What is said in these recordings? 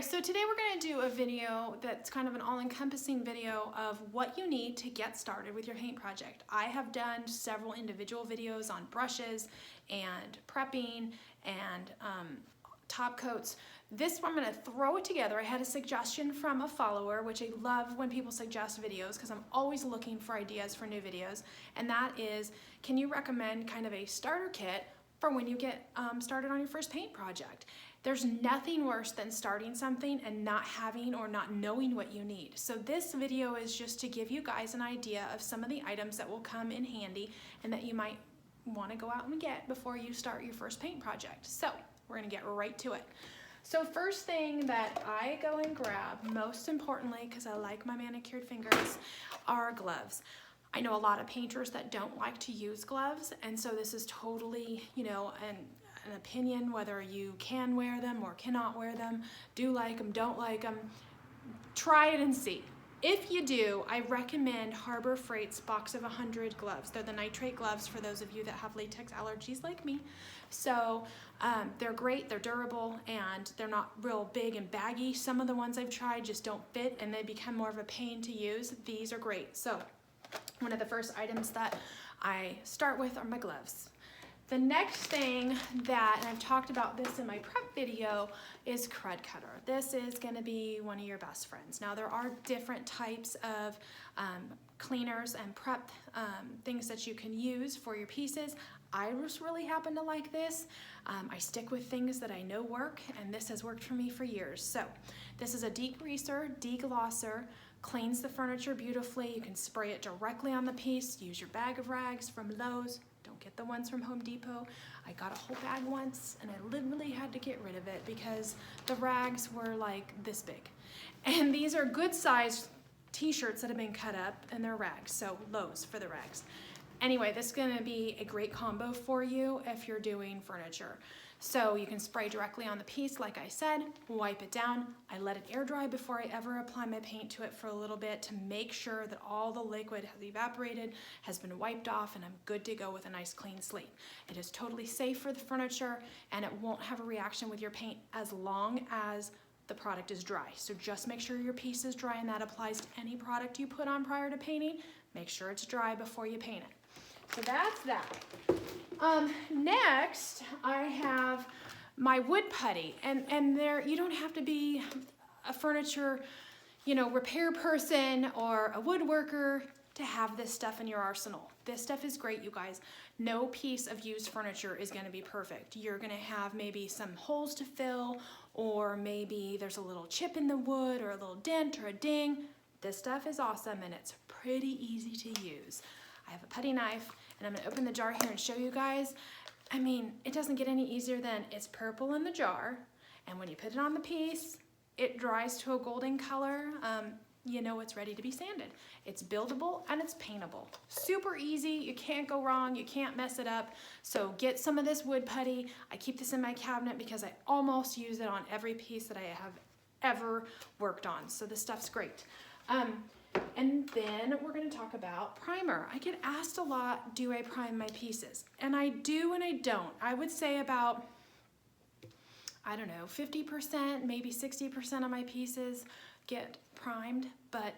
So today we're going to do a video that's kind of an all-encompassing video of what you need to get started with your paint project. I have done several individual videos on brushes and prepping and top coats. This one I'm going to throw it together. I had a suggestion from a follower, which I love when people suggest videos because I'm always looking for ideas for new videos, and that is, can you recommend kind of a starter kit for when you get started on your first paint project? There's nothing worse than starting something and not having or not knowing what you need. So this video is just to give you guys an idea of some of the items that will come in handy and that you might want to go out and get before you start your first paint project. So we're going to get right to it. So first thing that I go and grab, most importantly, because I like my manicured fingers, are gloves. I know a lot of painters that don't like to use gloves, and so this is totally, you know, an opinion whether you can wear them or cannot wear them, do like them, don't like them. Try it and see. If you do, I recommend Harbor Freight's box of 100 gloves. They're the nitrate gloves for those of you that have latex allergies like me. So they're great, they're durable, and they're not real big and baggy. Some of the ones I've tried just don't fit and they become more of a pain to use. These are great. So one of the first items that I start with are my gloves. The next thing that, and I've talked about this in my prep video, is Krud Kutter. This is going to be one of your best friends. Now there are different types of cleaners and prep things that you can use for your pieces. I just really happen to like this. I stick with things that I know work, and this has worked for me for years. So this is a degreaser, deglosser, cleans the furniture beautifully. You can spray it directly on the piece. Use your bag of rags from Lowe's. Don't get the ones from Home Depot. I got a whole bag once and I literally had to get rid of it because the rags were like this big. And these are good sized t-shirts that have been cut up and they're rags, so Lowe's for the rags. Anyway, this is gonna be a great combo for you if you're doing furniture. So you can spray directly on the piece, like I said, wipe it down. I let it air dry before I ever apply my paint to it for a little bit to make sure that all the liquid has evaporated, has been wiped off, and I'm good to go with a nice clean slate. It is totally safe for the furniture and it won't have a reaction with your paint as long as the product is dry. So just make sure your piece is dry, and that applies to any product you put on prior to painting. Make sure it's dry before you paint it. So that's that. Next, I have my wood putty, and there you don't have to be a furniture, you know, repair person or a woodworker to have this stuff in your arsenal. This stuff is great, you guys. No piece of used furniture is going to be perfect. You're going to have maybe some holes to fill, or maybe there's a little chip in the wood or a little dent or a ding. This stuff is awesome and it's pretty easy to use. I have a putty knife, and I'm going to open the jar here and show you guys. I mean, it doesn't get any easier than it's purple in the jar, and when you put it on the piece, it dries to a golden color. You know it's ready to be sanded. It's buildable and it's paintable. Super easy, you can't go wrong, you can't mess it up. So get some of this wood putty. I keep this in my cabinet because I almost use it on every piece that I have ever worked on. So this stuff's great. And then we're going to talk about primer. I get asked a lot, do I prime my pieces? And I do and I don't. I would say about, I don't know, 50%, maybe 60% of my pieces get primed, but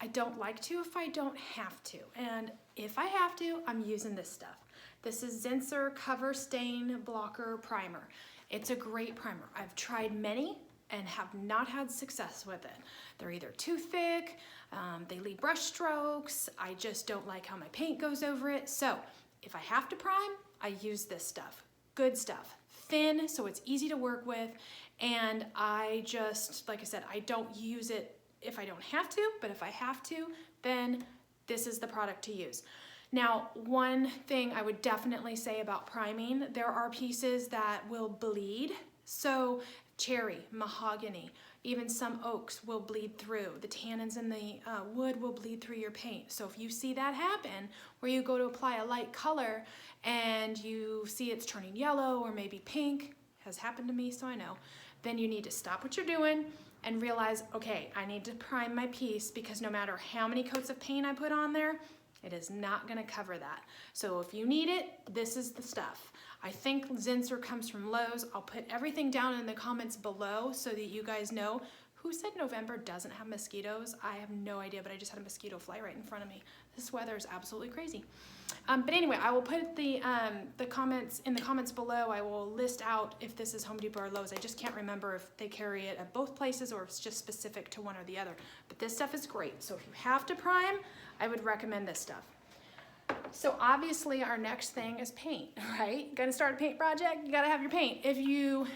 I don't like to if I don't have to. And if I have to, I'm using this stuff. This is Zinsen Cover Stain Blocker Primer. It's a great primer. I've tried many and have not had success with it. They're either too thick, they leave brush strokes, I just don't like how my paint goes over it. So if I have to prime, I use this stuff. Good stuff. Thin, so it's easy to work with, and I just, like I said, I don't use it if I don't have to, but if I have to, then this is the product to use. Now, one thing I would definitely say about priming, there are pieces that will bleed. So cherry, mahogany, even some oaks will bleed through. The tannins in the wood will bleed through your paint. So if you see that happen, where you go to apply a light color and you see it's turning yellow or maybe pink, has happened to me, so I know, then you need to stop what you're doing and realize, okay, I need to prime my piece, because no matter how many coats of paint I put on there, It is not gonna cover that. So if you need it, this is the stuff. I think Zinsen comes from Lowe's. I'll put everything down in the comments below so that you guys know. Who said November doesn't have mosquitoes? I have no idea, but I just had a mosquito fly right in front of me. This weather is absolutely crazy. But anyway, I will put the comments in the comments below. I will list out if this is Home Depot or Lowe's. I just can't remember if they carry it at both places or if it's just specific to one or the other. But this stuff is great. So if you have to prime, I would recommend this stuff. So obviously our next thing is paint, right? Gonna start a paint project, you gotta have your paint. If you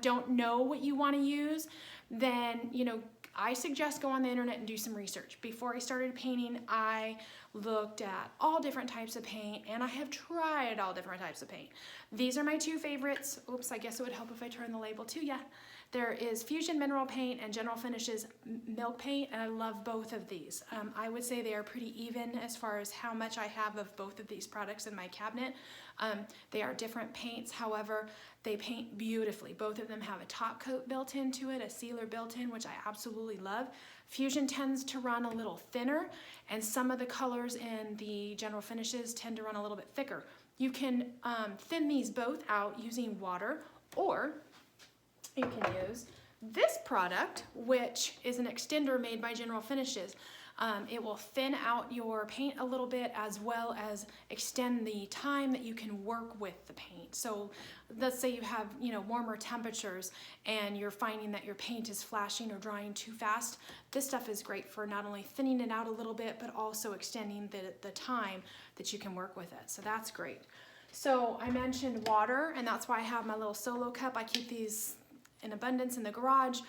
don't know what you wanna use, then, you know, I suggest go on the internet and do some research. Before I started painting, I looked at all different types of paint, and I have tried all different types of paint. These are my two favorites. Oops, I guess it would help if I turn the label too, yeah. There is Fusion Mineral Paint and General Finishes Milk Paint, and I love both of these. I would say they are pretty even as far as how much I have of both of these products in my cabinet. They are different paints, however, they paint beautifully. Both of them have a top coat built into it, a sealer built in, which I absolutely love. Fusion tends to run a little thinner, and some of the colors in the General Finishes tend to run a little bit thicker. You can thin these both out using water, or you can use this product, which is an extender made by General Finishes. It will thin out your paint a little bit as well as extend the time that you can work with the paint. So let's say you have, you know, warmer temperatures and you're finding that your paint is flashing or drying too fast. This stuff is great for not only thinning it out a little bit, but also extending the time that you can work with it. So that's great. So I mentioned water, and that's why I have my little solo cup. I keep these in abundance in the garage.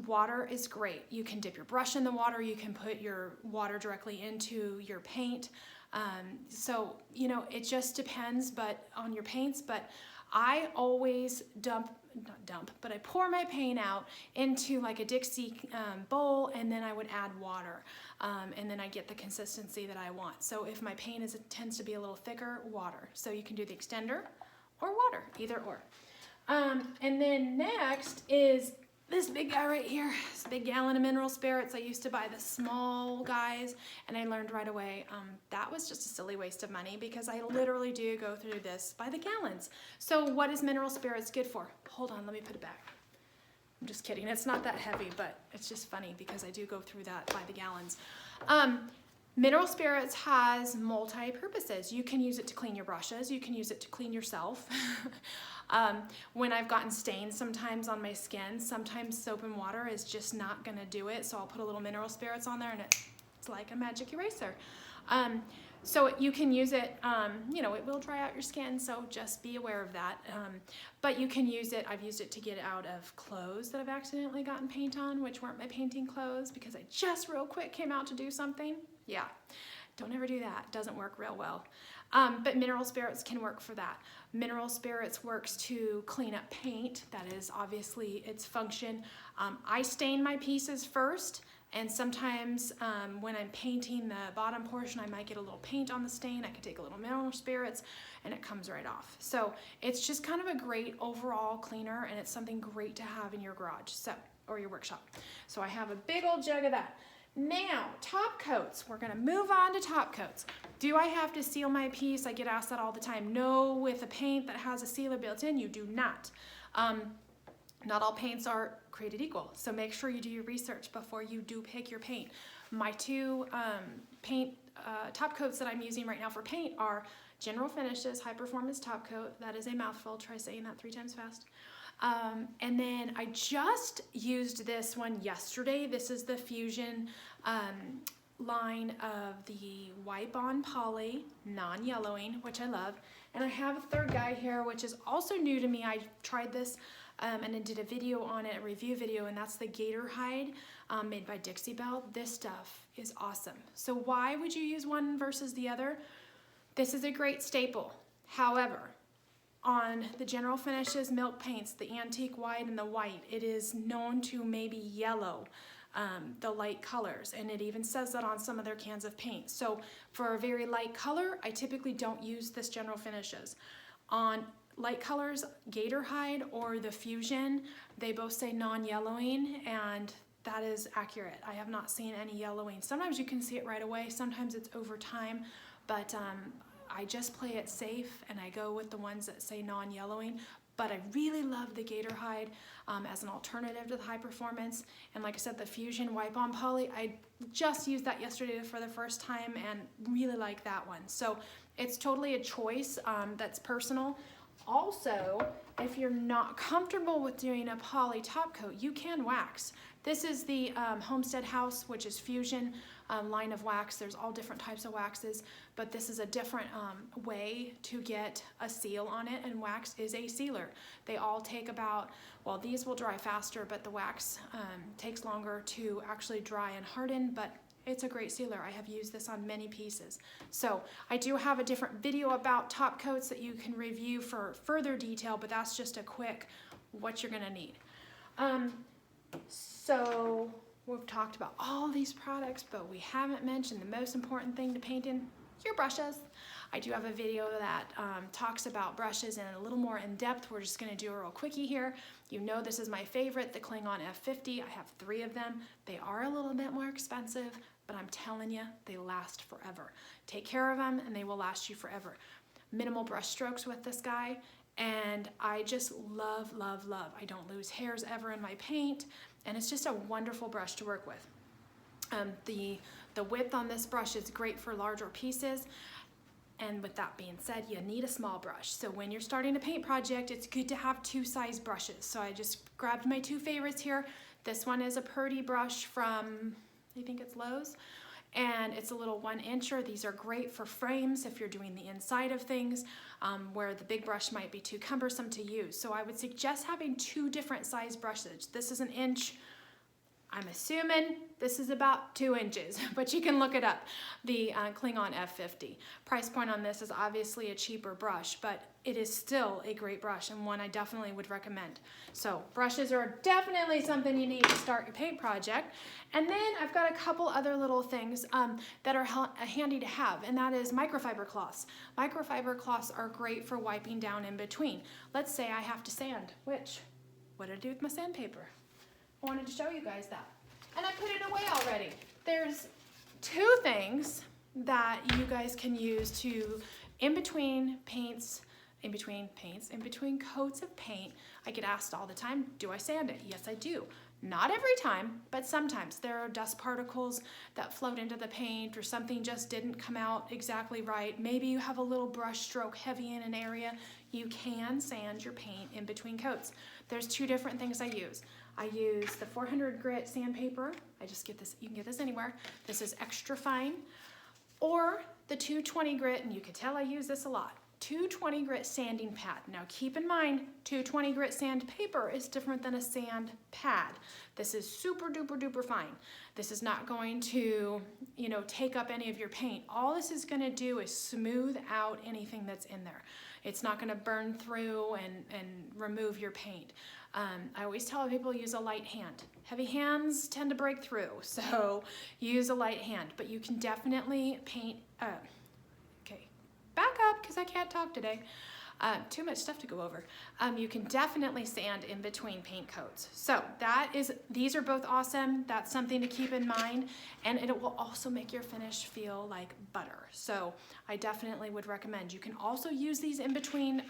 Water is great. You can dip your brush in the water. You can put your water directly into your paint. So, you know, it just depends on your paints, but I always I pour my paint out into like a Dixie bowl, and then I would add water. And then I get the consistency that I want. So if my paint tends to be a little thicker, water. So you can do the extender or water, either or. And then next is this big guy right here, this big gallon of mineral spirits. I used to buy the small guys, and I learned right away that was just a silly waste of money because I literally do go through this by the gallons. So what is mineral spirits good for? Hold on, let me put it back. I'm just kidding, it's not that heavy, but it's just funny because I do go through that by the gallons. Mineral spirits has multi-purposes. You can use it to clean your brushes. You can use it to clean yourself. When I've gotten stains sometimes on my skin, sometimes soap and water is just not gonna do it. So I'll put a little mineral spirits on there, and it's like a magic eraser. So you can use it, you know, it will dry out your skin, so just be aware of that. But you can use it, I've used it to get out of clothes that I've accidentally gotten paint on, which weren't my painting clothes because I just real quick came out to do something. Yeah, don't ever do that, doesn't work real well. But mineral spirits can work for that. Mineral spirits works to clean up paint. That is obviously its function. I stain my pieces first, and sometimes when I'm painting the bottom portion, I might get a little paint on the stain. I can take a little mineral spirits and it comes right off. So it's just kind of a great overall cleaner, and it's something great to have in your garage or your workshop. So I have a big old jug of that. Now, top coats. We're gonna move on to top coats. Do I have to seal my piece? I get asked that all the time. No, with a paint that has a sealer built in, you do not. Not all paints are created equal, so make sure you do your research before you do pick your paint. My two top coats that I'm using right now for paint are General Finishes High Performance Top Coat. That is a mouthful. Try saying that 3 times fast. And then I just used this one yesterday. This is the Fusion line of the Wipe On Poly non-yellowing, which I love. And I have a third guy here, which is also new to me. I tried this and I did a video on it, a review video, and that's the Gator Hide made by Dixie. This stuff is awesome. So why would you use one versus the other? This is a great staple. However, on the General Finishes milk paints, the antique white and the white, it is known to maybe yellow the light colors, and it even says that on some of their cans of paint. So for a very light color, I typically don't use this General Finishes. On light colors, Gator Hide or the Fusion, they both say non-yellowing, and that is accurate. I have not seen any yellowing. Sometimes you can see it right away, sometimes it's over time, but I just play it safe and I go with the ones that say non-yellowing. But I really love the Gator Hide as an alternative to the high performance. And like I said, the Fusion Wipe-On Poly, I just used that yesterday for the first time and really like that one. So it's totally a choice that's personal. Also, if you're not comfortable with doing a poly top coat, you can wax. This is the Homestead House, which is Fusion line of wax. There's all different types of waxes, but this is a different way to get a seal on it, and wax is a sealer. They all take about, well, these will dry faster, but the wax takes longer to actually dry and harden, but it's a great sealer. I have used this on many pieces. So I do have a different video about top coats that you can review for further detail, but that's just a quick what you're gonna need. So we've talked about all these products, but we haven't mentioned the most important thing to painting, your brushes. I do have a video that talks about brushes in a little more in depth. We're just gonna do a real quickie here. You know this is my favorite, the On F50. I have 3 of them. They are a little bit more expensive, but I'm telling you, they last forever. Take care of them and they will last you forever. Minimal brush strokes with this guy, and I just love, love, love. I don't lose hairs ever in my paint, and it's just a wonderful brush to work with. The width on this brush is great for larger pieces. And with that being said, you need a small brush. So when you're starting a paint project, it's good to have 2 size brushes. So I just grabbed my 2 favorites here. This one is a Purdy brush from, I think it's Lowe's, and it's a little 1-incher. These are great for frames if you're doing the inside of things where the big brush might be too cumbersome to use. So I would suggest having 2 different size brushes. This is 1 inch. I'm assuming this is about 2 inches, but you can look it up. The On F50. Price point on this is obviously a cheaper brush, but it is still a great brush and one I definitely would recommend. So brushes are definitely something you need to start your paint project. And then I've got a couple other little things that are handy to have, and that is microfiber cloths. Microfiber cloths are great for wiping down in between. Let's say I have to sand, which, what did I do with my sandpaper? I wanted to show you guys that. And I put it away already. There's 2 things that you guys can use to, in between coats of paint. I get asked all the time, do I sand it? Yes, I do. Not every time, but sometimes there are dust particles that float into the paint, or something just didn't come out exactly right. Maybe you have a little brush stroke heavy in an area. You can sand your paint in between coats. There's 2 different things I use. I use the 400 Grit Sandpaper. I just get this, you can get this anywhere. This is extra fine. Or the 220 Grit, and you can tell I use this a lot. 220 Grit Sanding Pad. Now keep in mind, 220 Grit Sandpaper is different than a sand pad. This is super duper duper fine. This is not going to, take up any of your paint. All this is gonna do is smooth out anything that's in there. It's not gonna burn through and remove your paint. I always tell people use a light hand. Heavy hands tend to break through, so use a light hand, but you can definitely paint, okay, back up because I can't talk today. Too much stuff to go over. You can definitely sand in between paint coats. So these are both awesome. That's something to keep in mind, and it will also make your finish feel like butter. So I definitely would recommend. You can also use these in between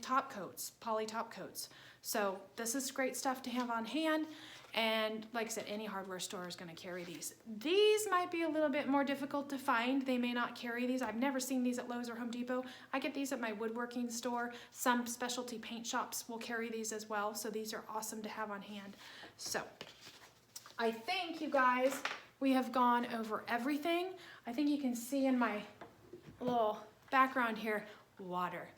top coats, poly top coats. So this is great stuff to have on hand. And like I said, any hardware store is going to carry these. These might be a little bit more difficult to find. They may not carry these. I've never seen these at Lowe's or Home Depot. I get these at my woodworking store. Some specialty paint shops will carry these as well. So these are awesome to have on hand. So I think, you guys, we have gone over everything. I think you can see in my little background here, water.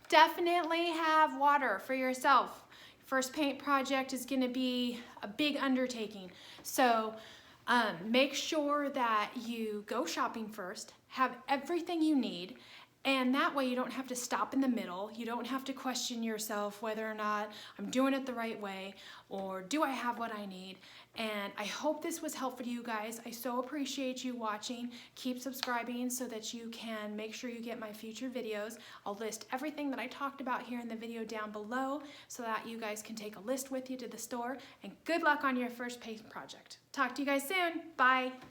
Definitely have water for yourself. First paint project is going to be a big undertaking. So make sure that you go shopping first, have everything you need, And that way you don't have to stop in the middle. You don't have to question yourself whether or not I'm doing it the right way or do I have what I need. And I hope this was helpful to you guys. I so appreciate you watching. Keep subscribing so that you can make sure you get my future videos. I'll list everything that I talked about here in the video down below so that you guys can take a list with you to the store. And good luck on your first paint project. Talk to you guys soon. Bye.